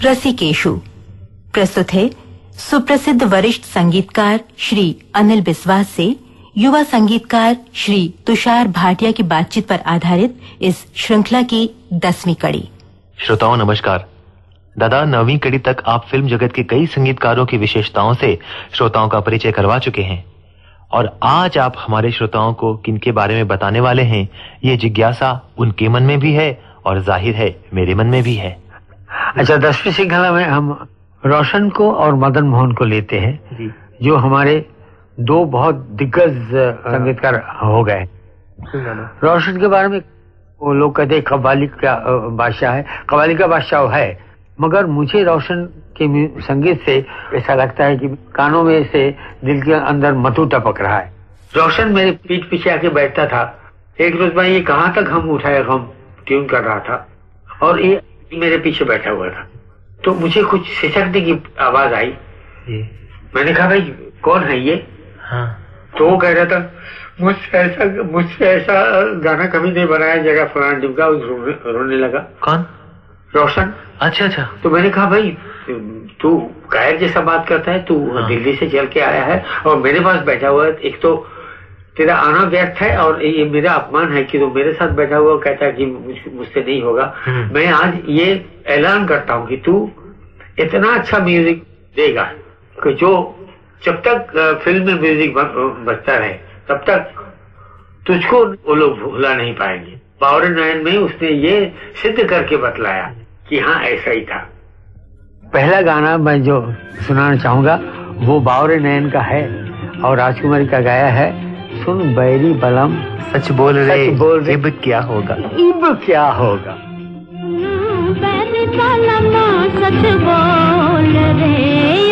रसिकेशु प्रस्तुत है सुप्रसिद्ध वरिष्ठ संगीतकार श्री अनिल बिस्वास से युवा संगीतकार श्री तुषार भाटिया की बातचीत पर आधारित इस श्रृंखला की 10वीं कड़ी। श्रोताओं नमस्कार। दादा, 9वीं कड़ी तक आप फिल्म जगत के कई संगीतकारों की विशेषताओं से श्रोताओं का परिचय करवा चुके हैं और आज आप हमारे श्रोताओं को किनके बारे में बताने वाले हैं, ये जिज्ञासा उनके मन में भी है और जाहिर है मेरे मन में भी है। अच्छा, 10वीं श्रृंखला में हम रोशन को और मदन मोहन को लेते हैं जी, जो हमारे दो बहुत दिग्गज संगीतकार हो गए। रोशन के बारे में वो लोग कहते हैं कव्वाली का बादशाह है, कव्वाली का बादशाह है, मगर मुझे रोशन के संगीत से ऐसा लगता है कि कानों में से दिल के अंदर मधु टपक रहा है। रोशन मेरे पीठ पीछे आके बैठता था। एक रोज मैं ये कहाँ तक हम उठाए हम ट्यून कर रहा था और ये मेरे पीछे बैठा हुआ था, तो मुझे कुछ सिसकने की आवाज आई। मैंने कहा भाई कौन है ये? हाँ। तो वो कह रहा था मुझसे ऐसा गाना कभी नहीं बनाया जगह फलाना डिमका। रोने लगा। कौन? रोशन। अच्छा अच्छा। तो मैंने कहा भाई तू गायक जैसा बात करता है, तू हाँ। दिल्ली से चल के आया है और मेरे पास बैठा हुआ है। एक तो तेरा आना व्यर्थ है और ये मेरा अपमान है कि तू मेरे साथ बैठा हुआ कहता है कि मुझसे नहीं होगा। मैं आज ये ऐलान करता हूँ कि तू इतना अच्छा म्यूजिक देगा कि जो जब तक फिल्म में म्यूजिक बजता रहे तब तक तुझको वो लोग भूला नहीं पाएंगे। बावरे नयन में उसने ये सिद्ध करके बतलाया कि हाँ ऐसा ही था। पहला गाना मैं जो सुनाना चाहूंगा वो बावरे नयन का है और राजकुमारी का गाया है। सुन बैरी बलम सच बोल रे, इब क्या होगा, इब क्या होगा। बैरी बलम सच बोल रे,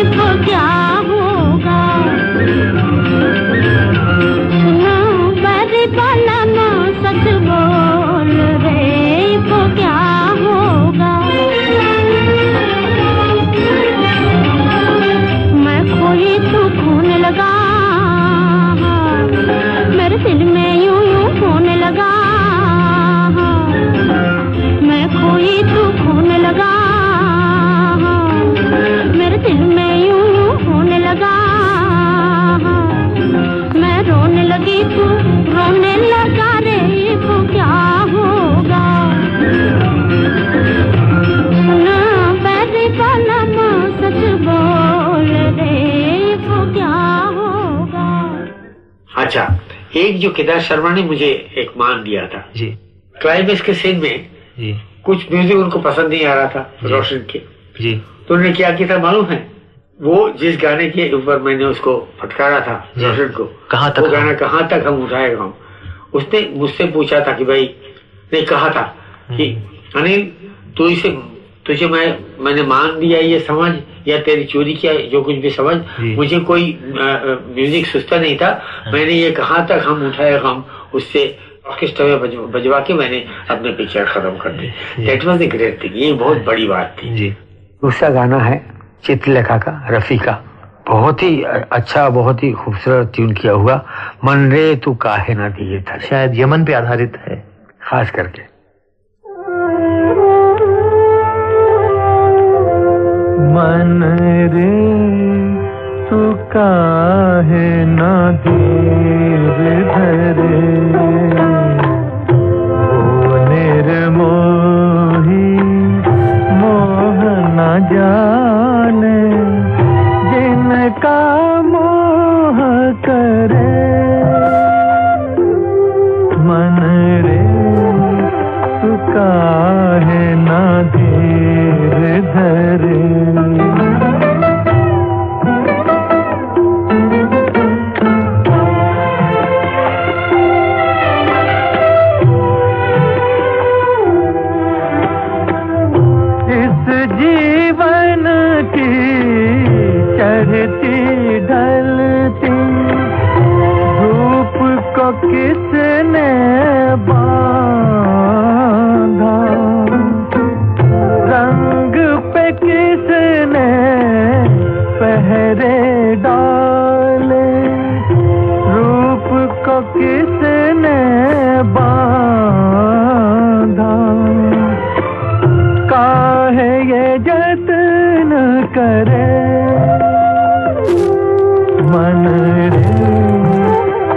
इब क्या होगा। बैरी बलम सच बोल रे, इब क्या होगा। मैं खोई तू खोने लगा, मेरे दिल में यूं यूं होने लगा। मैं खोई तू खोने लगा, मेरे दिल में यूं यूं होने लगा। मैं रोने लगी तू रोने लगा रे, तो क्या होगा। सुना बैरी बलम सच बोल रे, तो क्या होगा। अच्छा, एक जो केदार शर्मा ने मुझे एक मान दिया था जी, क्लाइमेक्स के सीन में जी, कुछ म्यूजिक उनको पसंद नहीं आ रहा था रोशन के जी, तो उन्होंने क्या किया था मालूम है? वो जिस गाने के ऊपर मैंने उसको फटकारा था रोशन को, कहाँ तक वो गाना कहाँ तक हम उठाएगा, उसने मुझसे पूछा था कि भाई नहीं कहा था कि अनिल तू इसे तुझे मैंने मान दिया ये समझ या तेरी चोरी किया जो कुछ भी समझ, मुझे कोई म्यूजिक सुस्ता नहीं था। मैंने ये कहाँ तक हम उठाए हम उससे ऑर्केस्ट्रा में बजवा के मैंने अपने पिक्चर खत्म कर दी। That was the great thing. ये बहुत बड़ी बात थी जी। दूसरा गाना है चित्रलेखा का, रफी का, बहुत ही अच्छा बहुत ही खूबसूरत ट्यून किया हुआ, मन रे तू काहे ना दिए था, शायद यमन पे आधारित है खास करके। मन रे तू काहे ना धीर धरे, ओ निर्मोही मोह न जाने, जिनका मोह करे। मन रे तू काहे ना धीर धरे। इस जीवन करे मन रे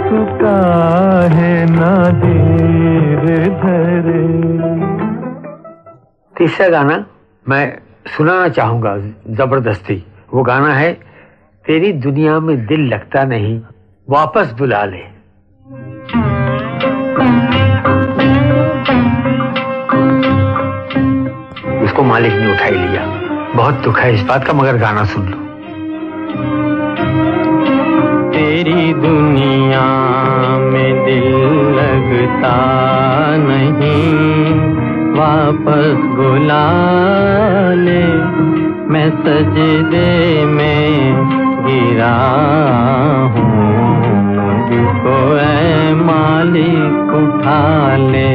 तू काहे ना धीर धरे। तीसरा गाना मैं सुनाना चाहूंगा जबरदस्ती। वो गाना है तेरी दुनिया में दिल लगता नहीं, वापस बुला ले। उसको मालिक ने उठा ही लिया, बहुत दुख है इस बात का, मगर गाना सुन लो। तेरी दुनिया में दिल लगता नहीं, वापस बुला ले। मैं सजदे में गिरा हूँ, मुझको ऐ मालिक उठा ले।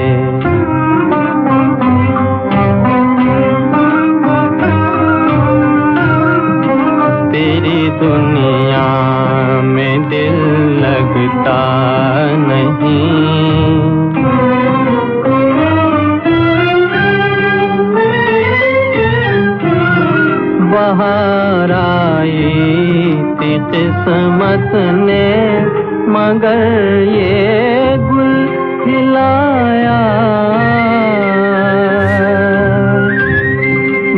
तेरी दुनिया में दिल लगता नहीं। बाहर आई थी किस्मत ने, मगर ये गुल खिलाया।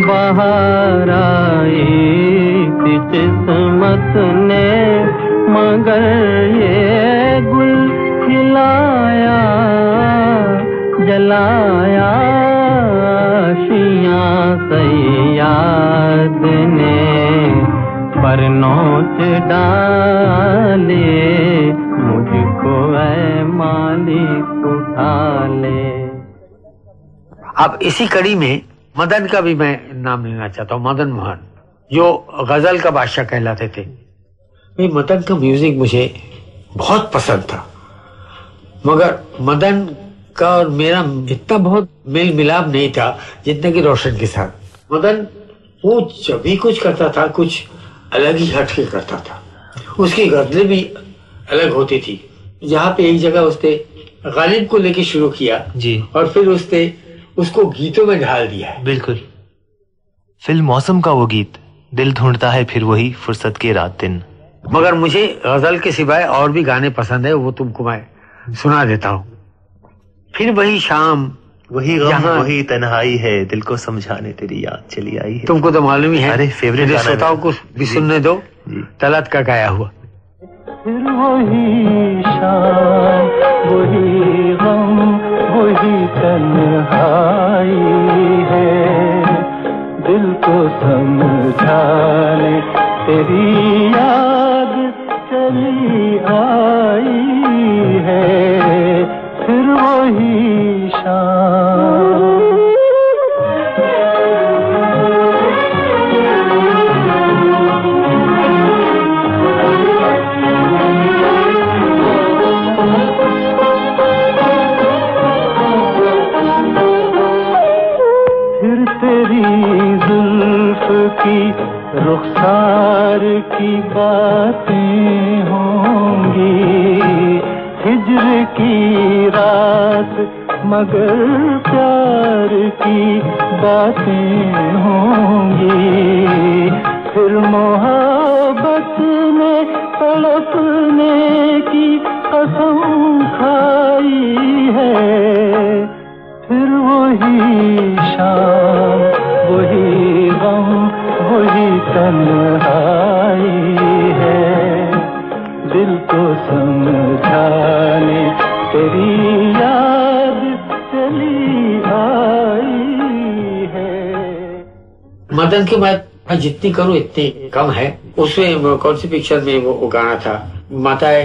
बाहर आई थी किस्मत ने, मगर ये गुल खिलाया। जलाया आशियाँ सैयाद ने, पर नोच डाले। मुझको ऐ मालिक उठा ले। अब इसी कड़ी में मदन का भी मैं नाम लेना चाहता हूँ, मदन मोहन, जो गजल का बादशाह कहलाते थे। मदन का म्यूजिक मुझे बहुत पसंद था, मगर मदन का और मेरा इतना बहुत मेल मिलाप नहीं था जितना कि रोशन के साथ। मदन वो जब भी कुछ करता था कुछ अलग ही हट के करता था। उसकी गजलें भी अलग होती थी। जहाँ पे एक जगह उसने गालिब को लेके शुरू किया जी, और फिर उसने उसको गीतों में ढाल दिया है। बिल्कुल। फिल्म मौसम का वो गीत, दिल ढूंढता है फिर वही फुर्सत के रात दिन। मगर मुझे गजल के सिवाय और भी गाने पसंद है, वो तुमको मैं सुना देता हूँ। फिर वही शाम, वही गम, वही तन्हाई है, दिल को समझाने तेरी याद चली आई है। तुमको तो मालूम ही है। अरे फेवरेट गाना है। श्रोताओं को भी सुनने दो, तलत का गाया हुआ। फिर वही शाम, वही गम, वही तन्हाई है, दिल को समझाने तेरी याद चली आई है। फिर वही शाम। फिर तेरी जुल्फ की रुखसार की बातें होंगी, हिज्र की रात मगर प्यार की बातें होंगी। फिर मोहब्बत में तड़पने की कसम खाई है। फिर वही शाम, वही गम, वही तन्हाई है, दिल को समझाने तेरी याद चली आई है। मदन की बात मैं जितनी करूं इतनी कम है। उसमें कौन सी पिक्चर में वो गाना था, माताए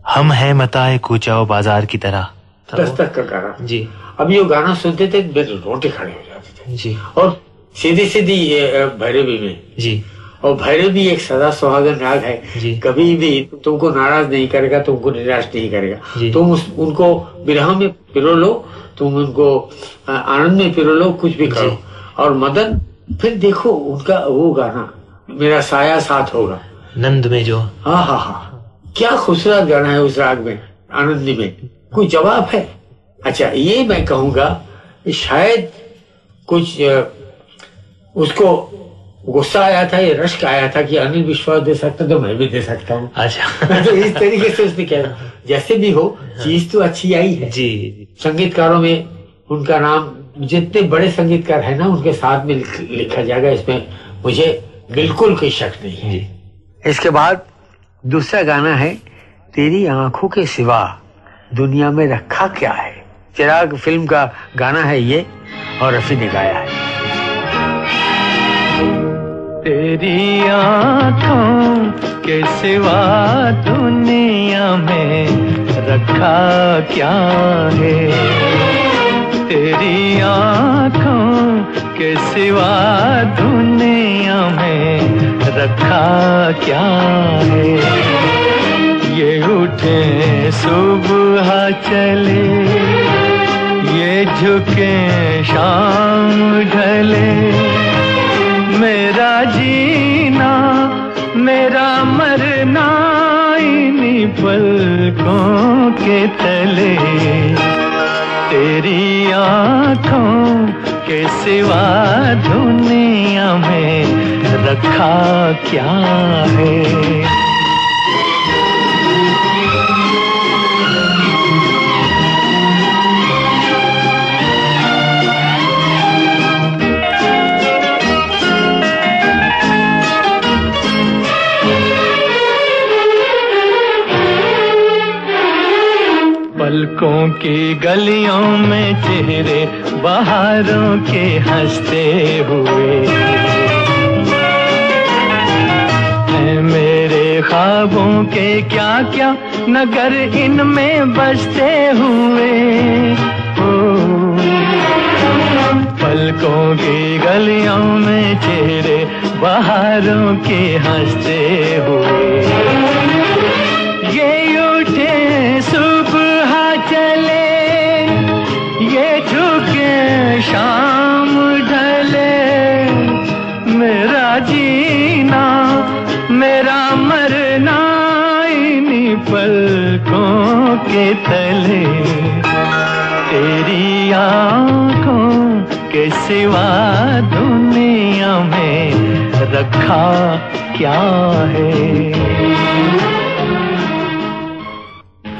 हम है मताए कूचाओ बाजार की तरह, दस्तक का गाना जी। अब ये गाना सुनते थे मेरे रोटे खड़े हो जाते थे जी। और सीधी सीधी भैरवी में जी। और भैरवी एक सदा सुहागन राग है जी। कभी भी तुमको नाराज नहीं करेगा, तुमको निराश नहीं करेगा। तुम उनको विरह में पिरो लो, तुम उनको आनंद में पिरो लो, कुछ भी करो। और मदन फिर देखो उनका वो गाना मेरा साया साथ होगा, नंद में जो, हाँ हाँ हाँ, क्या खूबसूरत गाना है उस राग में, आनंदी में कोई जवाब है। अच्छा ये मैं कहूंगा शायद कुछ उसको गुस्सा आया था, ये रश्क आया था कि अनिल विश्वास दे सकता तो मैं भी दे सकता हूँ। अच्छा। तो इस तरीके से उसने कहा जैसे भी हो चीज तो अच्छी आई है। जी। संगीतकारों में उनका नाम जितने बड़े संगीतकार है ना उनके साथ में लिखा जाएगा, इसमें मुझे बिल्कुल कोई शक नहीं है। इसके बाद दूसरा गाना है तेरी आंखों के सिवा दुनिया में रखा क्या है। चिराग फिल्म का गाना है ये और रफी ने गाया है। तेरी आंखों के सिवा दुनिया में रखा क्या है, तेरी आंखों के सिवा दुनिया में रखा क्या है। ये उठे सुबह चले, ये झुके शाम ढले, मेरा जीना मेरा मरना इन्हीं पलकों के तले। तेरी आंखों के सिवा दुनिया में रखा क्या है। पलकों की गलियों में चेहरे बहारों के हंसते हुए हैं, मेरे ख्वाबों के क्या क्या नगर इनमें बसते हुए। पलकों की गलियों में चेहरे बहारों के हंसते हुए, ये उठे सुबह चले, ये झुके शाम ढले, मेरा जीना मेरा मरना इन्हीं पलकों के तले। तेरी आंखों के सिवा दुनिया में रखा क्या है।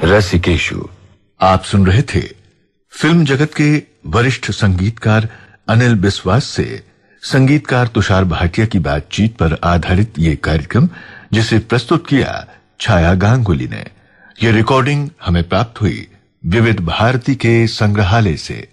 रसिकेशु। आप सुन रहे थे फिल्म जगत के वरिष्ठ संगीतकार अनिल बिस्वास से संगीतकार तुषार भाटिया की बातचीत पर आधारित ये कार्यक्रम, जिसे प्रस्तुत किया छाया गांगुली ने। यह रिकॉर्डिंग हमें प्राप्त हुई विविध भारती के संग्रहालय से।